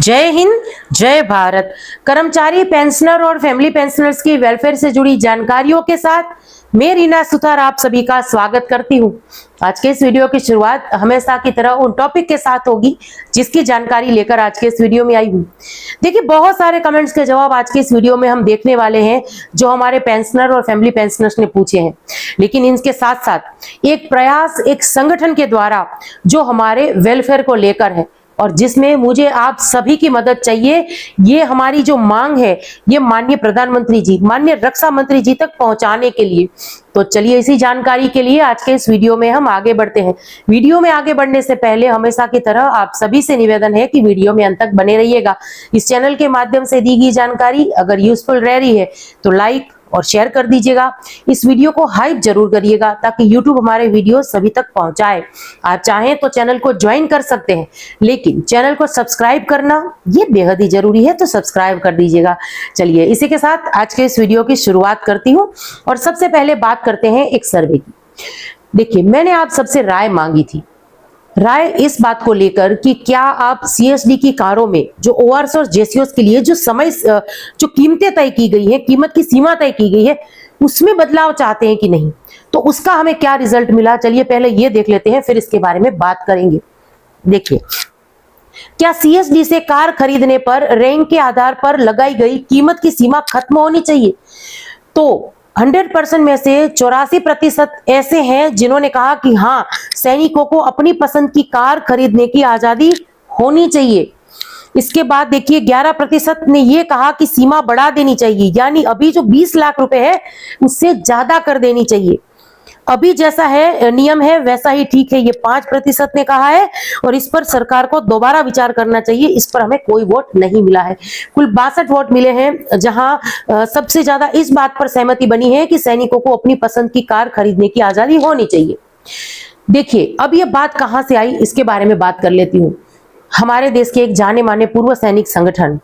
जय हिंद, जय भारत। कर्मचारी पेंशनर और फैमिली पेंशनर्स की वेलफेयर से जुड़ी जानकारियों के साथ मैं रीना सुथार आप सभी का स्वागत करती हूं। आज के इस वीडियो की शुरुआत हमेशा की तरह उन टॉपिक के साथ होगी जिसकी जानकारी लेकर आज के इस वीडियो में आई हूं। देखिए, बहुत सारे कमेंट्स के जवाब आज के इस वीडियो में हम देखने वाले हैं जो हमारे पेंशनर और फैमिली पेंशनर्स ने पूछे हैं। लेकिन इनके साथ साथ एक प्रयास एक संगठन के द्वारा जो हमारे वेलफेयर को लेकर है और जिसमें मुझे आप सभी की मदद चाहिए। ये हमारी जो मांग है ये माननीय प्रधानमंत्री जी, माननीय रक्षा मंत्री जी तक पहुंचाने के लिए। तो चलिए, इसी जानकारी के लिए आज के इस वीडियो में हम आगे बढ़ते हैं। वीडियो में आगे बढ़ने से पहले हमेशा की तरह आप सभी से निवेदन है कि वीडियो में अंत तक बने रहिएगा। इस चैनल के माध्यम से दी गई जानकारी अगर यूजफुल रह रही है तो लाइक और शेयर कर दीजिएगा। इस वीडियो को हाइप जरूर करिएगा ताकि YouTube हमारे वीडियो सभी तक पहुंचाए। आप चाहें तो चैनल को ज्वाइन कर सकते हैं, लेकिन चैनल को सब्सक्राइब करना ये बेहद ही जरूरी है, तो सब्सक्राइब कर दीजिएगा। चलिए, इसी के साथ आज के इस वीडियो की शुरुआत करती हूँ और सबसे पहले बात करते हैं एक सर्वे की। देखिए, मैंने आप सबसे राय मांगी थी, राय इस बात को लेकर कि क्या आप सीएसडी की कारों में जो ओआरएस और जेसीओस के लिए जो कीमतें तय की गई है, कीमत की सीमा तय की गई है, उसमें बदलाव चाहते हैं कि नहीं। तो उसका हमें क्या रिजल्ट मिला, चलिए पहले ये देख लेते हैं, फिर इसके बारे में बात करेंगे। देखिए, क्या सीएसडी से कार खरीदने पर रैंक के आधार पर लगाई गई कीमत की सीमा खत्म होनी चाहिए? तो 100% में से 84% ऐसे हैं जिन्होंने कहा कि हाँ, सैनिकों को अपनी पसंद की कार खरीदने की आजादी होनी चाहिए। इसके बाद देखिए, 11% ने यह कहा कि सीमा बढ़ा देनी चाहिए, यानी अभी जो 20 लाख रुपए है उससे ज्यादा कर देनी चाहिए। अभी जैसा है नियम है वैसा ही ठीक है, ये 5% ने कहा है और इस पर सरकार को दोबारा विचार करना चाहिए। इस पर हमें कोई वोट नहीं मिला है। कुल 62 वोट मिले हैं, जहां सबसे ज्यादा इस बात पर सहमति बनी है कि सैनिकों को अपनी पसंद की कार खरीदने की आजादी होनी चाहिए। देखिए, अब ये बात कहां से आई इसके बारे में बात कर लेती हूँ। हमारे देश के एक जाने माने पूर्व सैनिक संगठन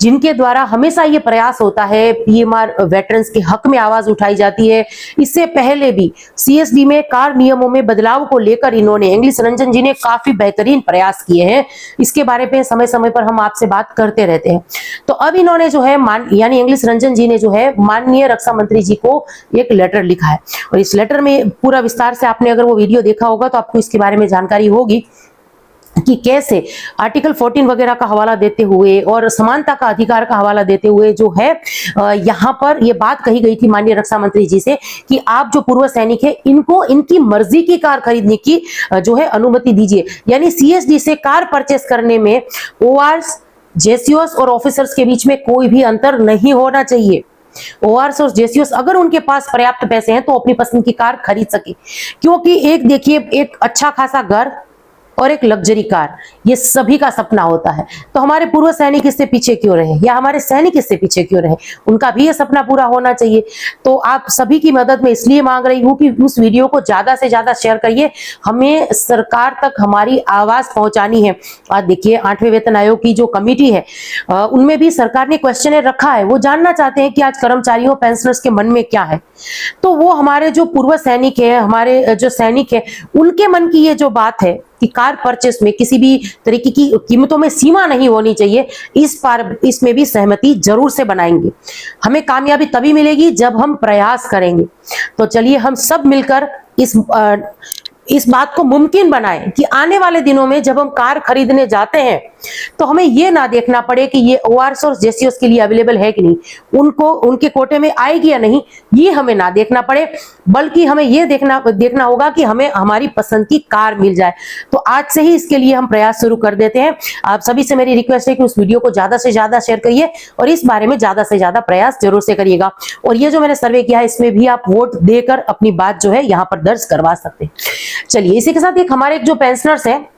जिनके द्वारा हमेशा ये प्रयास होता है, पीएमआर वेटरन्स के हक में आवाज उठाई जाती है। इससे पहले भी सीएसडी में कार नियमों में बदलाव को लेकर इन्होंने, इंग्लिश रंजन जी ने काफी बेहतरीन प्रयास किए हैं। इसके बारे में समय समय पर हम आपसे बात करते रहते हैं। तो अब इन्होंने जो है यानी इंग्लिश रंजन जी ने जो है माननीय रक्षा मंत्री जी को एक लेटर लिखा है और इस लेटर में पूरा विस्तार से आपने अगर वो वीडियो देखा होगा तो आपको इसके बारे में जानकारी होगी कि कैसे आर्टिकल 14 वगैरह का हवाला देते हुए और समानता का अधिकार का हवाला देते हुए जो है यहाँ पर ये बात कही गई थी माननीय रक्षा मंत्री जी से कि आप जो पूर्व सैनिक है इनको इनकी मर्जी की कार खरीदने की जो है अनुमति दीजिए। यानी सीएसडी से कार परचेस करने में ओआरएस, जेसीओस और ऑफिसर्स के बीच में कोई भी अंतर नहीं होना चाहिए। ओआरएस और जेसीओस अगर उनके पास पर्याप्त पैसे हैं तो अपनी पसंद की कार खरीद सके, क्योंकि एक देखिए, एक अच्छा खासा घर और एक लग्जरी कार ये सभी का सपना होता है। तो हमारे पूर्व सैनिक इससे पीछे क्यों रहे, या हमारे सैनिक इससे पीछे क्यों रहे, उनका भी ये सपना पूरा होना चाहिए। तो आप सभी की मदद में इसलिए मांग रही हूं कि उस वीडियो को ज्यादा से ज्यादा शेयर करिए, हमें सरकार तक हमारी आवाज पहुंचानी है। आज देखिए, 8वें वेतन आयोग की जो कमेटी है उनमें भी सरकार ने क्वेश्चन रखा है। वो जानना चाहते हैं कि आज कर्मचारियों पेंशनर्स के मन में क्या है। तो वो हमारे जो पूर्व सैनिक है, हमारे जो सैनिक है, उनके मन की ये जो बात है कि कार परचेस में किसी भी तरीके की कीमतों में सीमा नहीं होनी चाहिए, इसमें भी सहमति जरूर से बनाएंगे। हमें कामयाबी तभी मिलेगी जब हम प्रयास करेंगे। तो चलिए, हम सब मिलकर इस बात को मुमकिन बनाएं कि आने वाले दिनों में जब हम कार खरीदने जाते हैं तो हमें यह ना देखना पड़े कि ये ओआरएस और जेसीओस के लिए अवेलेबल है कि नहीं, उनको उनके कोटे में आएगी या नहीं, ये हमें ना देखना पड़े, बल्कि हमें यह देखना होगा कि हमें हमारी पसंद की कार मिल जाए। तो आज से ही इसके लिए हम प्रयास शुरू कर देते हैं। आप सभी से मेरी रिक्वेस्ट है कि उस वीडियो को ज्यादा से ज्यादा शेयर करिए और इस बारे में ज्यादा से ज्यादा प्रयास जरूर से करिएगा। और ये जो मैंने सर्वे किया है इसमें भी आप वोट देकर अपनी बात जो है यहाँ पर दर्ज करवा सकते हैं। चलिए, इसी के साथ एक हमारे जो पेंशनर्स हैं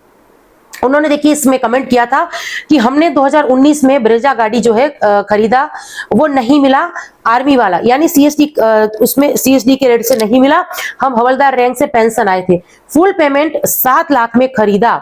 उन्होंने देखिए इसमें कमेंट किया था कि हमने 2019 में ब्रेजा गाड़ी जो है खरीदा, वो नहीं मिला आर्मी वाला, यानी सीएसडी उसमें सीएसडी के रेट से नहीं मिला। हम हवलदार रैंक से पेंशन आए थे, फुल पेमेंट 7 लाख में खरीदा।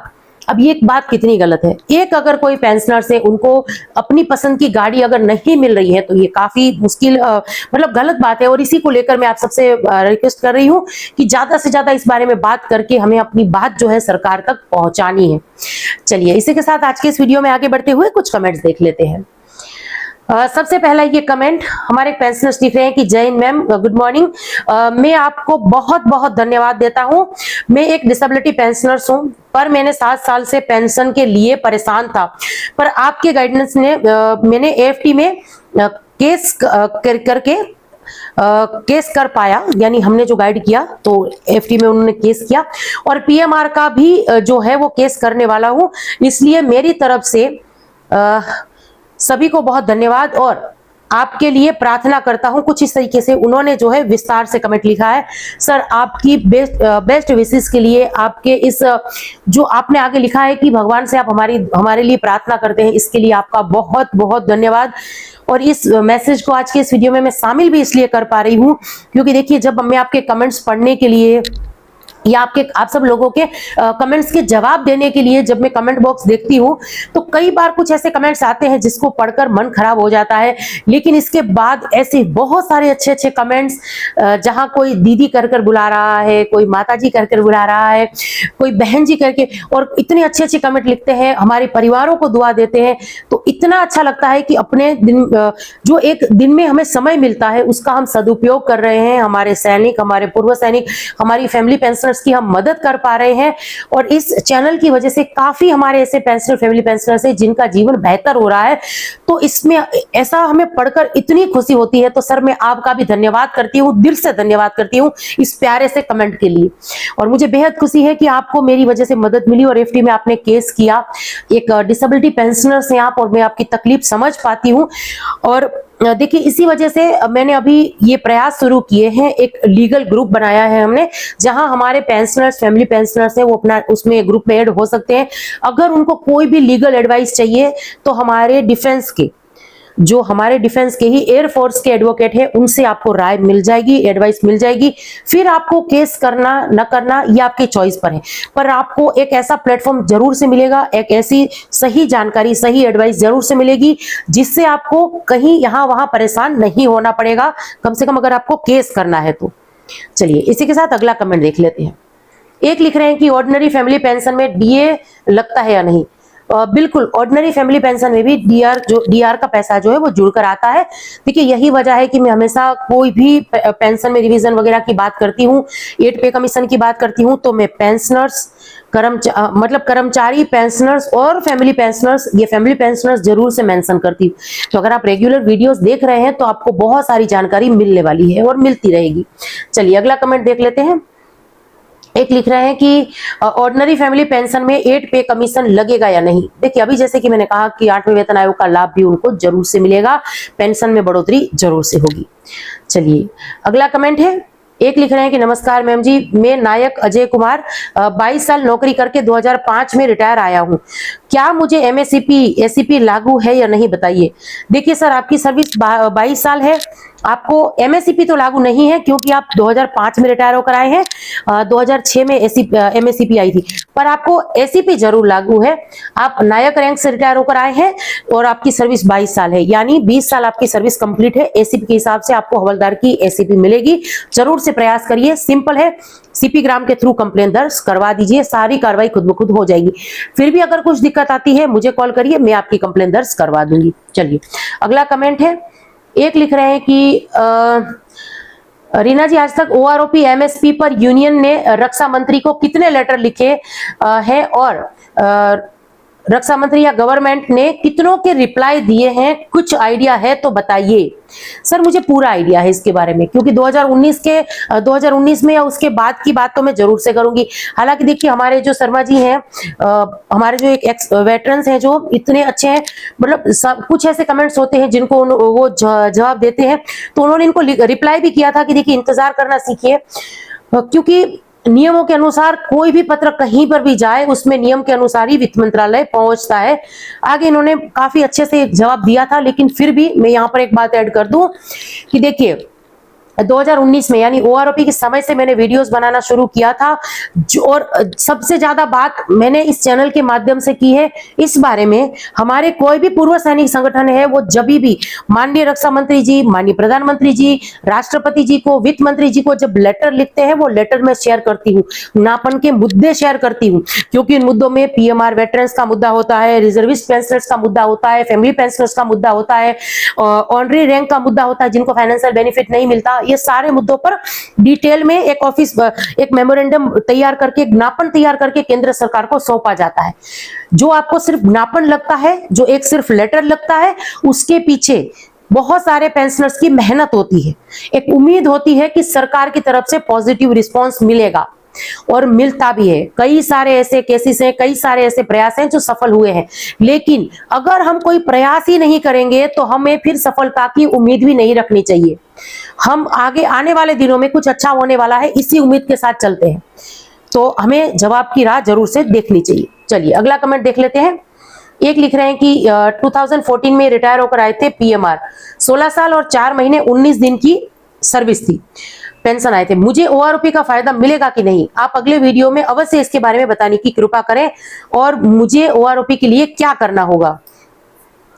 अब ये एक बात कितनी गलत है। एक अगर कोई पेंशनर से उनको अपनी पसंद की गाड़ी अगर नहीं मिल रही है तो ये काफी मुश्किल मतलब गलत बात है। और इसी को लेकर मैं आप सबसे रिक्वेस्ट कर रही हूँ कि ज्यादा से ज्यादा इस बारे में बात करके हमें अपनी बात जो है सरकार तक पहुंचानी है। चलिए इसी के साथ आज के इस वीडियो में आगे बढ़ते हुए कुछ कमेंट्स देख लेते हैं। सबसे पहला ये कमेंट हमारे पेंशनर्स लिख रहे हैं कि जय हिंद मैम, गुड मॉर्निंग। मैं आपको बहुत बहुत धन्यवाद देता हूं। मैं एक डिसेबिलिटी पेंशनर्स हूं, पर मैंने 7 साल से पेंशन के लिए परेशान था, पर आपके गाइडेंस ने मैंने एएफटी में केस करके केस कर पाया, यानी हमने जो गाइड किया तो एफटी में उन्होंने केस किया, और पीएमआर का भी जो है वो केस करने वाला हूं। इसलिए मेरी तरफ से सभी को बहुत धन्यवाद और आपके लिए प्रार्थना करता हूं। कुछ इस तरीके से उन्होंने जो है विस्तार से कमेंट लिखा है। सर आपकी बेस्ट विशेष के लिए, आपके इस जो आपने आगे लिखा है कि भगवान से आप हमारे लिए प्रार्थना करते हैं, इसके लिए आपका बहुत बहुत धन्यवाद। और इस मैसेज को आज के इस वीडियो में मैं शामिल भी इसलिए कर पा रही हूं क्योंकि देखिए, जब मैं आपके कमेंट्स पढ़ने के लिए या आप सब लोगों के कमेंट्स के जवाब देने के लिए जब मैं कमेंट बॉक्स देखती हूँ तो कई बार कुछ ऐसे कमेंट्स आते हैं जिसको पढ़कर मन खराब हो जाता है। लेकिन इसके बाद ऐसे बहुत सारे अच्छे अच्छे कमेंट्स, जहां कोई दीदी कर बुला रहा है, कोई माता जी कर बुला रहा है, कोई बहन जी करके, और इतने अच्छे अच्छे कमेंट लिखते हैं, हमारे परिवारों को दुआ देते हैं, तो इतना अच्छा लगता है कि अपने दिन जो एक दिन में हमें समय मिलता है उसका हम सदुपयोग कर रहे हैं। हमारे सैनिक, हमारे पूर्व सैनिक, हमारी फैमिली पेंशनर्स की हम मदद कर पा रहे हैं, और इस चैनल की वजह से काफी हमारे ऐसे पेंशनर, फैमिली पेंशनर्स हैं जिनका जीवन बेहतर हो रहा है। तो इसमें ऐसा हमें पढ़कर इतनी खुशी होती है। तो सर मैं आपका भी धन्यवाद करती हूँ, दिल से धन्यवाद करती हूँ इस प्यारे से कमेंट के लिए। और मुझे बेहद खुशी है कि आपको मेरी वजह से मदद मिली और एफडी में आपने केस किया। एक डिसेबिलिटी पेंशनर से आप, और मैं आपकी तकलीफ समझ पाती हूँ। और देखिए, इसी वजह से मैंने अभी ये प्रयास शुरू किए हैं, एक लीगल ग्रुप बनाया है हमने, जहां हमारे पेंशनर्स, फैमिली पेंशनर्स हैं, वो अपना उसमें ग्रुप में ऐड हो सकते हैं। अगर उनको कोई भी लीगल एडवाइस चाहिए तो हमारे डिफेंस के ही एयरफोर्स के एडवोकेट है, उनसे आपको राय मिल जाएगी, एडवाइस मिल जाएगी। फिर आपको केस करना न करना ये आपके चॉइस पर है, पर आपको एक ऐसा प्लेटफॉर्म जरूर से मिलेगा, एक ऐसी सही जानकारी, सही एडवाइस जरूर से मिलेगी जिससे आपको कहीं यहाँ वहां परेशान नहीं होना पड़ेगा, कम से कम अगर आपको केस करना है तो। चलिए इसी के साथ अगला कमेंट देख लेते हैं। एक लिख रहे हैं कि ऑर्डिनरी फैमिली पेंशन में डीए लगता है या नहीं। बिल्कुल, ऑर्डिनरी फैमिली पेंशन में भी डीआर का पैसा जो है वो जुड़कर आता है। देखिए, यही वजह है कि मैं हमेशा कोई भी पेंशन में रिवीजन वगैरह की बात करती हूँ, 8 पे कमीशन की बात करती हूँ, तो मैं पेंशनर्स, कर्मचारी पेंशनर्स और फैमिली पेंशनर्स, ये फैमिली पेंशनर्स जरूर से मेंशन करती हूँ। तो अगर आप रेगुलर वीडियोस देख रहे हैं तो आपको बहुत सारी जानकारी मिलने वाली है और मिलती रहेगी। चलिए अगला कमेंट देख लेते हैं। एक लिख रहे हैं कि ऑर्डिनरी फैमिली पेंशन में 8 पे कमीशन लगेगा या नहीं। देखिए, अभी जैसे कि मैंने कहा कि 8वें वेतन आयोग का लाभ भी उनको जरूर से मिलेगा, पेंशन में बढ़ोतरी जरूर से होगी। चलिए अगला कमेंट है। एक लिख रहे हैं कि नमस्कार मैम जी, मैं नायक अजय कुमार 22 साल नौकरी करके 2005 में रिटायर आया हूं। क्या मुझे एमएससीपी, एसीपी लागू है या नहीं, बताइए। देखिए सर, आपकी सर्विस 22 साल है, आपको एमएससीपी तो लागू नहीं है क्योंकि आप 2005 में रिटायर होकर आए हैं। 2006 में एमएससीपी आई थी, पर आपको एसीपी जरूर लागू है। आप नायक रैंक से रिटायर होकर आए हैं और आपकी सर्विस 22 साल है, यानी 20 साल आपकी सर्विस कंप्लीट है। एसीपी के हिसाब से आपको हवलदार की एसीपी मिलेगी। जरूर से प्रयास करिए, सिंपल है, सीपी ग्राम के थ्रू कंप्लेन दर्ज करवा दीजिए, सारी कार्रवाई खुद ब खुद हो जाएगी। फिर भी अगर कुछ दिक्कत आती है मुझे कॉल करिए, मैं आपकी कंप्लेन दर्ज करवा दूंगी। चलिए अगला कमेंट है। एक लिख रहे हैं कि रीना जी, आज तक ओआरओपी एमएसपी पर यूनियन ने रक्षा मंत्री को कितने लेटर लिखे हैं और रक्षा मंत्री या गवर्नमेंट ने कितनों के रिप्लाई दिए हैं, कुछ आइडिया है तो बताइए। सर मुझे पूरा आइडिया है इसके बारे में, क्योंकि 2019 में या उसके बाद की बात तो मैं जरूर से करूंगी। हालांकि देखिए, हमारे जो शर्मा जी हैं, हमारे जो एक एक्स वेटरन्स हैं जो इतने अच्छे हैं, मतलब कुछ ऐसे कमेंट्स होते हैं जिनको वो जवाब देते हैं, तो उन्होंने इनको रिप्लाई भी किया था कि देखिए इंतजार करना सीखिए, क्योंकि नियमों के अनुसार कोई भी पत्र कहीं पर भी जाए उसमें नियम के अनुसार ही वित्त मंत्रालय पहुंचता है। आगे इन्होंने काफी अच्छे से जवाब दिया था, लेकिन फिर भी मैं यहाँ पर एक बात ऐड कर दूं कि देखिए, 2019 में, यानी ओआरओपी के समय से मैंने वीडियोस बनाना शुरू किया था। और सबसे ज्यादा बात मैंने इस चैनल के माध्यम से की है इस बारे में, हमारे कोई भी पूर्व सैनिक संगठन है वो जब भी माननीय रक्षा मंत्री जी, माननीय प्रधानमंत्री जी, राष्ट्रपति जी को, वित्त मंत्री जी को जब लेटर लिखते हैं, वो लेटर में शेयर करती हूँ, नापन के मुद्दे शेयर करती हूँ, क्योंकि इन मुद्दों में पीएमआर वेटरन्स का मुद्दा होता है, रिजर्विस्ट पेंशनर्स का मुद्दा होता है, फैमिली पेंशनर्स का मुद्दा होता है, ऑनरी रैंक का मुद्दा होता है, जिनको फाइनेंशियल बेनिफिट नहीं मिलता। ये सारे मुद्दों पर डिटेल में एक मेमोरेंडम तैयार करके, एक ज्ञापन तैयार करके केंद्र सरकार को सौंपा जाता है। जो आपको सिर्फ ज्ञापन लगता है, जो एक सिर्फ लेटर लगता है, उसके पीछे बहुत सारे पेंशनर्स की मेहनत होती है, एक उम्मीद होती है कि सरकार की तरफ से पॉजिटिव रिस्पॉन्स मिलेगा, और मिलता भी है। कई सारे ऐसे केसेस हैं, कई सारे ऐसे प्रयास हैं जो सफल हुए हैं। लेकिन अगर हम कोई प्रयास ही नहीं करेंगे तो हमें फिर सफलता की उम्मीद भी नहीं रखनी चाहिए। हम आगे आने वाले दिनों में कुछ अच्छा होने वाला है, इसी उम्मीद के साथ चलते हैं, तो हमें जवाब की राह जरूर से देखनी चाहिए। चलिए अगला कमेंट देख लेते हैं। एक लिख रहे हैं कि 2014 में रिटायर होकर आए थे पीएमआर, 16 साल और 4 महीने 19 दिन की सर्विस थी, पेंशन आए थे, मुझे ओआरओपी का फायदा मिलेगा कि नहीं? आप अगले वीडियो में अवश्य इसके बारे में बताने की कृपा करें, और मुझे ओआरओपी के लिए क्या करना होगा।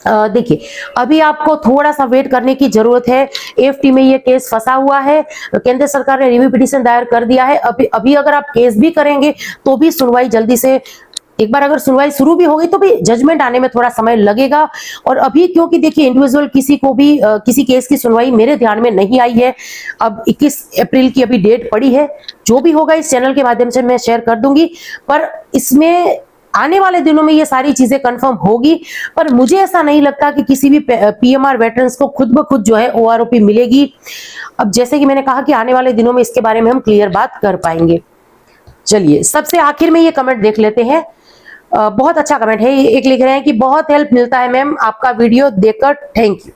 देखिए, अभी आपको थोड़ा सा वेट करने की जरूरत है। एएफटी में ये केस फंसा हुआ है, केंद्र सरकार ने रिव्यू पिटीशन दायर कर दिया है। अभी अगर आप केस भी करेंगे तो भी सुनवाई जल्दी से, एक बार अगर सुनवाई शुरू भी होगी तो भी जजमेंट आने में थोड़ा समय लगेगा। और अभी क्योंकि देखिए इंडिविजुअल किसी को भी किसी केस की सुनवाई मेरे ध्यान में नहीं आई है। अब 21 अप्रैल की अभी डेट पड़ी है, जो भी होगा इस चैनल के माध्यम से मैं शेयर कर दूंगी, पर इसमें आने वाले दिनों में ये सारी चीजें कंफर्म होगी। पर मुझे ऐसा नहीं लगता कि किसी भी पीएमआर वेटरन्स को खुद ब खुद जो है ओआरओपी मिलेगी। अब जैसे कि मैंने कहा कि आने वाले दिनों में इसके बारे में हम क्लियर बात कर पाएंगे। चलिए सबसे आखिर में ये कमेंट देख लेते हैं। बहुत अच्छा कमेंट है। एक लिख रहे हैं कि बहुत हेल्प मिलता है मैम आपका वीडियो देखकर, थैंक यू।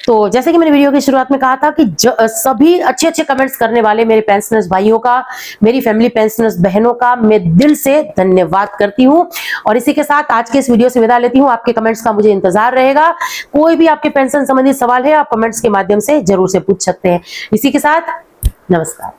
तो जैसे कि मैंने वीडियो की शुरुआत में कहा था कि सभी अच्छे अच्छे कमेंट्स करने वाले मेरे पेंशनर्स भाइयों का, मेरी फैमिली पेंशनर्स बहनों का मैं दिल से धन्यवाद करती हूं। और इसी के साथ आज के इस वीडियो से विदा लेती हूं। आपके कमेंट्स का मुझे इंतजार रहेगा। कोई भी आपके पेंशन संबंधी सवाल है आप कमेंट्स के माध्यम से जरूर से पूछ सकते हैं। इसी के साथ नमस्कार।